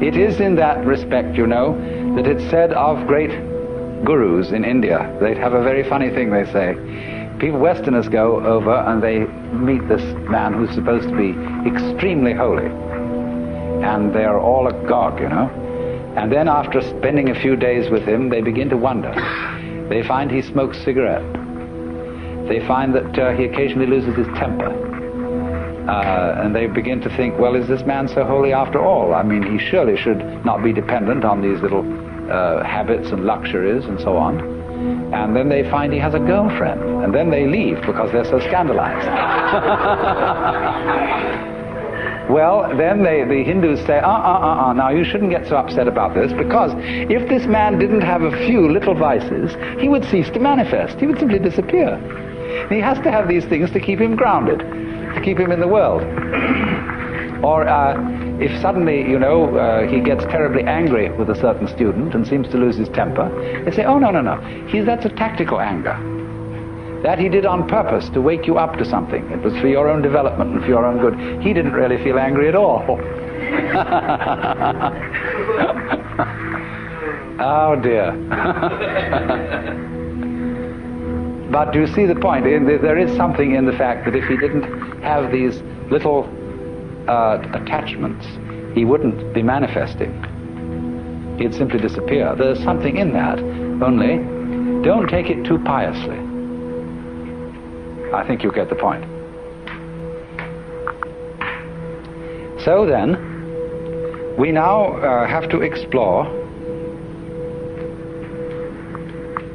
It is in that respect, you know, that it's said of great gurus in India. They have a very funny thing they say. People, Westerners, go over and they meet this man who's supposed to be extremely holy. And they are all agog, you know. And then after spending a few days with him, they begin to wonder. They find he smokes cigarette. They find that he occasionally loses his temper. And they begin to think, well, is this man so holy after all? I mean, he surely should not be dependent on these little habits and luxuries and so on. And then they find he has a girlfriend. And then they leave because they're so scandalized. Well, then the Hindus say, now you shouldn't get so upset about this, because if this man didn't have a few little vices, he would cease to manifest. He would simply disappear. He has to have these things to keep him grounded, to keep him in the world. Or if suddenly, you know, he gets terribly angry with a certain student and seems to lose his temper, they say, oh, no, that's a tactical anger. That he did on purpose to wake you up to something. It was for your own development and for your own good. He didn't really feel angry at all. Oh dear. But do you see the point? There is something in the fact that if he didn't have these little attachments, he wouldn't be manifesting. He'd simply disappear. There's something in that, only don't take it too piously. I think you get the point. So then, we now have to explore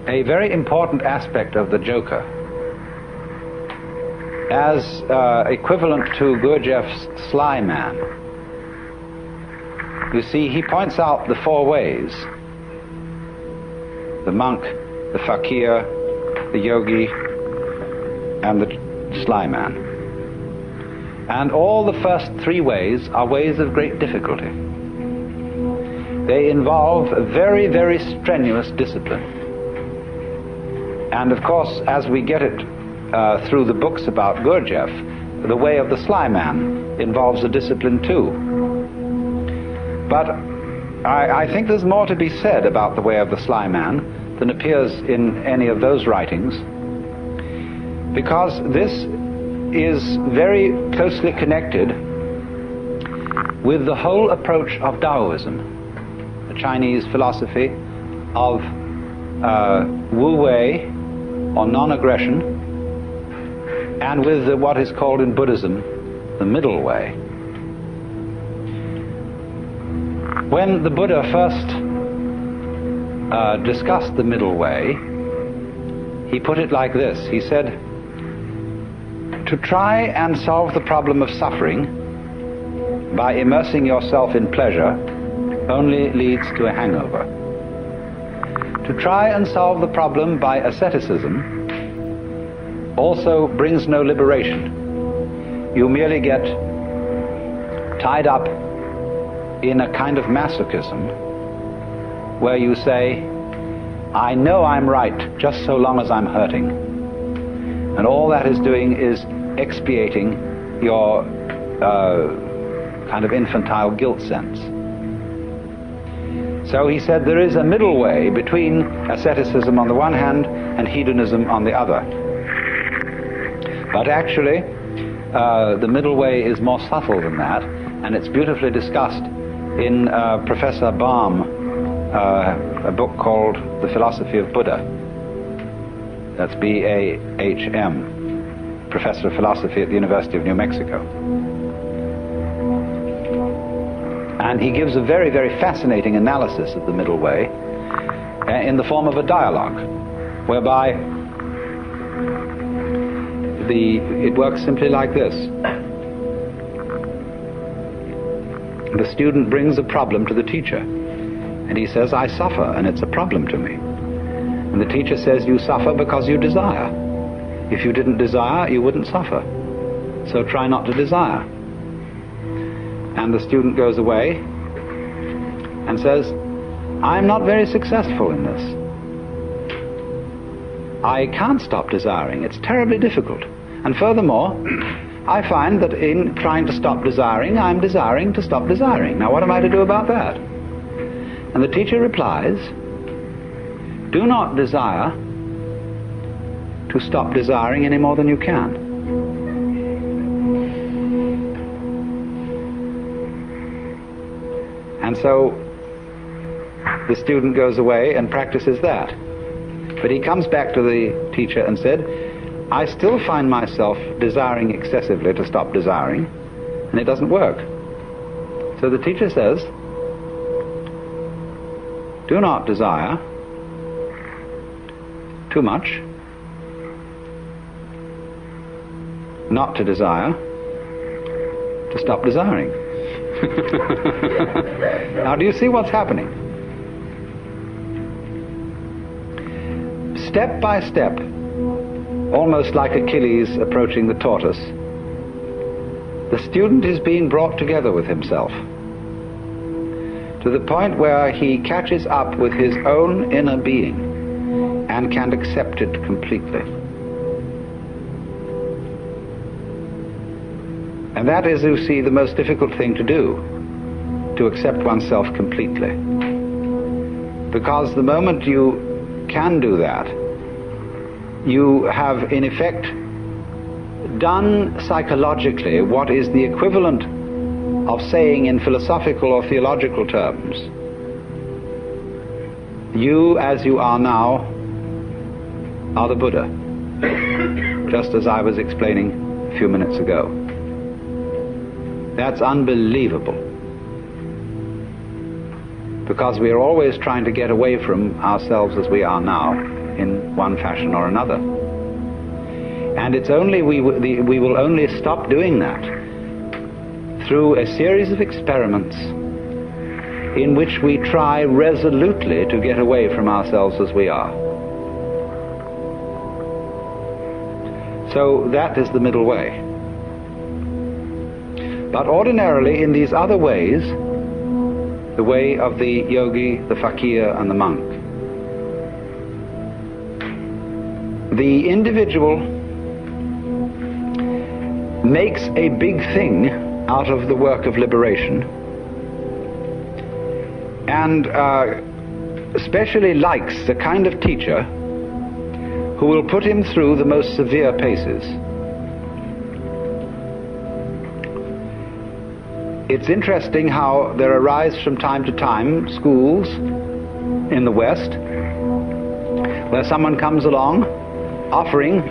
a very important aspect of the Joker as equivalent to Gurdjieff's Sly Man. You see, he points out the four ways: the monk, the fakir, the yogi, and the Sly Man. And all the first three ways are ways of great difficulty. They involve a very, very strenuous discipline. And of course, as we get it through the books about Gurdjieff, the way of the Sly Man involves a discipline too. But I think there's more to be said about the way of the Sly Man than appears in any of those writings, because this is very closely connected with the whole approach of Taoism, the Chinese philosophy of Wu Wei, or non-aggression, and with what is called in Buddhism the middle way. When the Buddha first discussed the middle way, he put it like this. He said, to try and solve the problem of suffering by immersing yourself in pleasure only leads to a hangover. To try and solve the problem by asceticism also brings no liberation. You merely get tied up in a kind of masochism where you say, I know I'm right just so long as I'm hurting. And all that is doing is expiating your kind of infantile guilt sense. So he said there is a middle way between asceticism on the one hand and hedonism on the other. But actually, the middle way is more subtle than that, and it's beautifully discussed in Professor Baum, a book called The Philosophy of Buddha. That's B-A-H-M, Professor of Philosophy at the University of New Mexico. And he gives a very, very fascinating analysis of the middle way in the form of a dialogue, whereby it works simply like this. The student brings a problem to the teacher, and he says, I suffer, and it's a problem to me. And the teacher says, you suffer because you desire. If you didn't desire, you wouldn't suffer. So try not to desire. And the student goes away and says, I'm not very successful in this. I can't stop desiring. It's terribly difficult. And furthermore, I find that in trying to stop desiring, I'm desiring to stop desiring. Now what am I to do about that? And the teacher replies, do not desire to stop desiring any more than you can. And so the student goes away and practices that. But he comes back to the teacher and said, I still find myself desiring excessively to stop desiring, and it doesn't work. So the teacher says, do not desire too much, not to desire, to stop desiring. Now do you see what's happening? Step by step, almost like Achilles approaching the tortoise, the student is being brought together with himself to the point where he catches up with his own inner being and can accept it completely. And that is, you see, the most difficult thing to do, to accept oneself completely. Because the moment you can do that, you have in effect done psychologically what is the equivalent of saying in philosophical or theological terms, you as you are now are the Buddha, just as I was explaining a few minutes ago. That's unbelievable, because we are always trying to get away from ourselves as we are now in one fashion or another. And it's only we will only stop doing that through a series of experiments in which we try resolutely to get away from ourselves as we are. So that is the middle way. But ordinarily in these other ways, the way of the yogi, the fakir, and the monk, the individual makes a big thing out of the work of liberation, and especially likes the kind of teacher who will put him through the most severe paces. It's interesting how there arise from time to time schools in the West where someone comes along offering,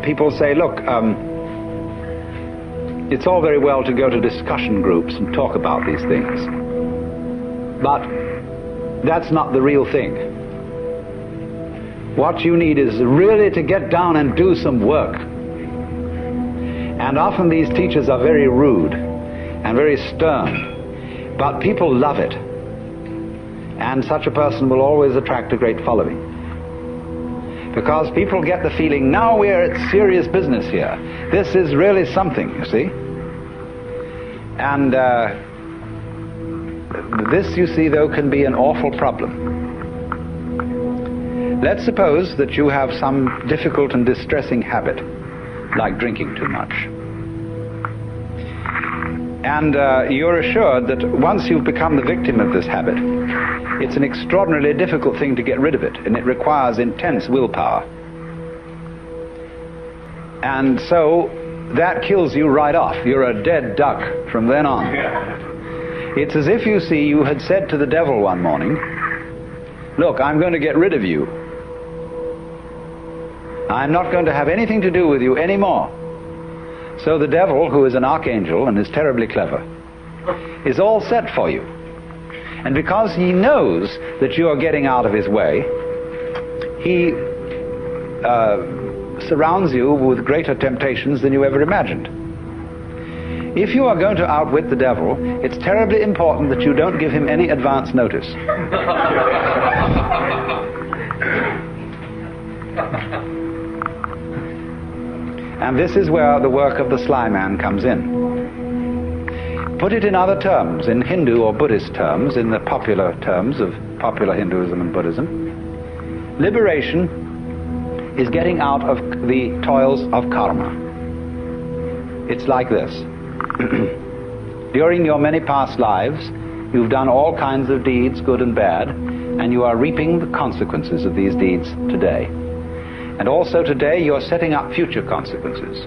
people say, look, it's all very well to go to discussion groups and talk about these things, but that's not the real thing. What you need is really to get down and do some work. And often these teachers are very rude and very stern, but people love it. And such a person will always attract a great following, because people get the feeling, now we're at serious business here. This is really something, you see. And this, you see, though, can be an awful problem. Let's suppose that you have some difficult and distressing habit, like drinking too much. And you're assured that once you've become the victim of this habit, it's an extraordinarily difficult thing to get rid of it, and it requires intense willpower. And so that kills you right off. You're a dead duck from then on. It's as if, you see, you had said to the devil one morning, look, I'm going to get rid of you. I'm not going to have anything to do with you anymore. So the devil, who is an archangel and is terribly clever, is all set for you. And because he knows that you are getting out of his way, he surrounds you with greater temptations than you ever imagined. If you are going to outwit the devil, it's terribly important that you don't give him any advance notice. And this is where the work of the sly man comes in. Put it in other terms, in Hindu or Buddhist terms, in the popular terms of popular Hinduism and Buddhism, liberation is getting out of the toils of karma. It's like this. During your many past lives, you've done all kinds of deeds, good and bad, and you are reaping the consequences of these deeds today. And also today you're setting up future consequences.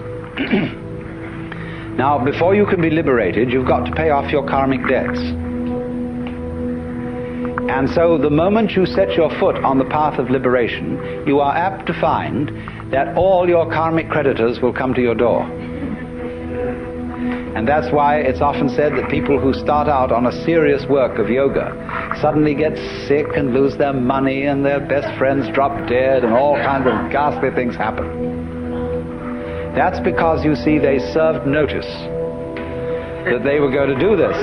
Now, before you can be liberated, you've got to pay off your karmic debts. And so the moment you set your foot on the path of liberation, you are apt to find that all your karmic creditors will come to your door. And that's why it's often said that people who start out on a serious work of yoga suddenly get sick and lose their money and their best friends drop dead and all kinds of ghastly things happen. That's because, you see, they served notice that they were going to do this.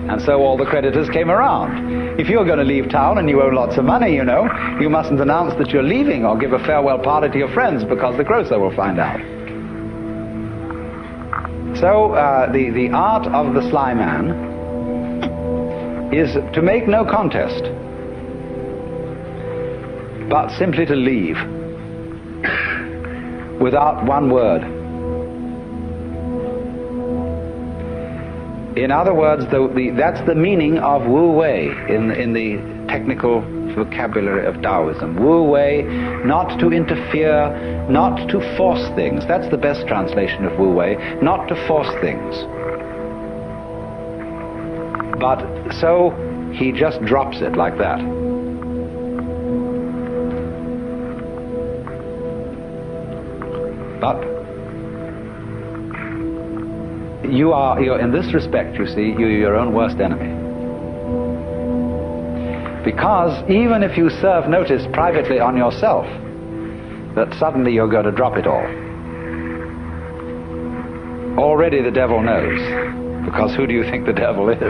And so all the creditors came around. If you're going to leave town and you owe lots of money, you know, you mustn't announce that you're leaving or give a farewell party to your friends, because the grocer will find out. So the art of the sly man is to make no contest, but simply to leave without one word. In other words, that's the meaning of Wu Wei in the technical vocabulary of Taoism. Wu Wei, not to interfere, not to force things. That's the best translation of Wu Wei, not to force things. But so he just drops it like that. But you're in this respect, you see, you're your own worst enemy. Because even if you serve notice privately on yourself that suddenly you're going to drop it all, already the devil knows. Because who do you think the devil is?